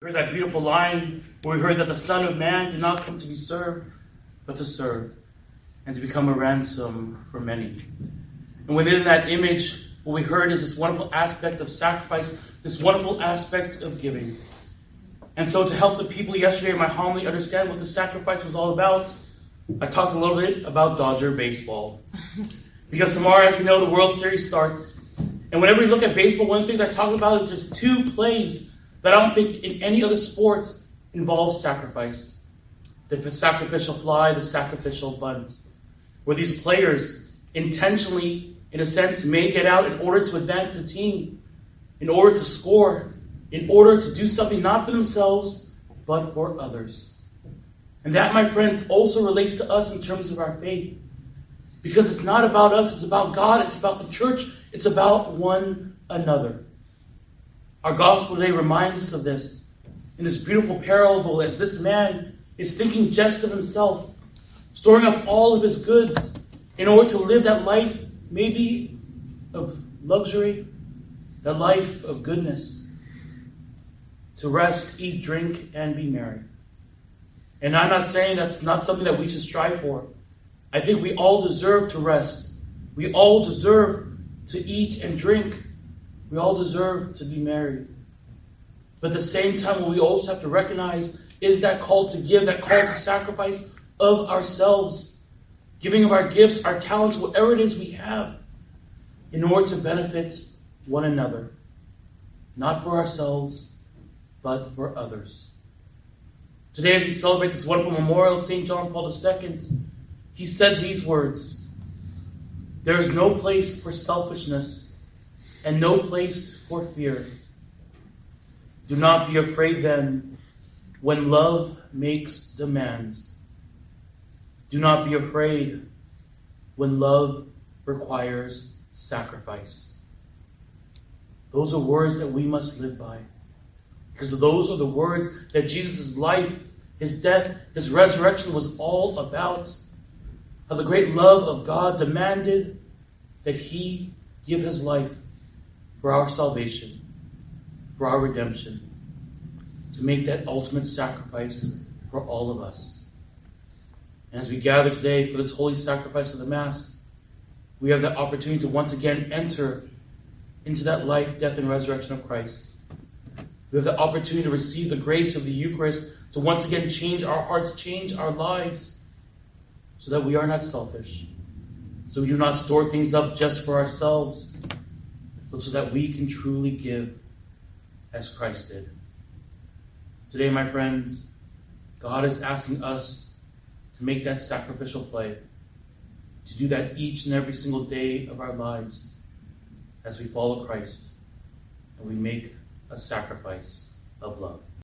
heard that beautiful line where we heard that the Son of Man did not come to be served, but to serve, and to become a ransom for many. And within that image, what we heard is this wonderful aspect of sacrifice, this wonderful aspect of giving. And so to help the people yesterday in my homily understand what the sacrifice was all about, I talked a little bit about Dodger baseball. Because tomorrow, as we know, the World Series starts. And whenever we look at baseball, one of the things I talk about is there's two plays that I don't think in any other sports involve sacrifice. The sacrificial fly, the sacrificial bunt. Where these players intentionally, in a sense, may get out in order to advance the team, in order to score, in order to do something not for themselves, but for others. And that, my friends, also relates to us in terms of our faith. Because it's not about us, it's about God, it's about the church, it's about one another. Our gospel today reminds us of this. In this beautiful parable, as this man is thinking just of himself, storing up all of his goods in order to live that life, maybe of luxury, that life of goodness, to rest, eat, drink, and be merry. And I'm not saying that's not something that we should strive for. I think we all deserve to rest. We all deserve to eat and drink. We all deserve to be merry. But at the same time, what we also have to recognize is that call to give, that call to sacrifice of ourselves, giving of our gifts, our talents, whatever it is we have, in order to benefit one another. Not for ourselves, but for others. Today, as we celebrate this wonderful memorial of St. John Paul II, he said these words: "There is no place for selfishness and no place for fear. Do not be afraid then when love makes demands. Do not be afraid when love requires sacrifice." Those are words that we must live by. Because those are the words that Jesus' life, his death, his resurrection was all about. How the great love of God demanded that he give his life for our salvation, for our redemption, to make that ultimate sacrifice for all of us. And as we gather today for this holy sacrifice of the Mass, we have the opportunity to once again enter into that life, death, and resurrection of Christ. We have the opportunity to receive the grace of the Eucharist, to once again change our hearts, change our lives, so that we are not selfish, so we do not store things up just for ourselves, but so that we can truly give as Christ did. Today, my friends, God is asking us to make that sacrificial play, to do that each and every single day of our lives as we follow Christ and we make a sacrifice of love.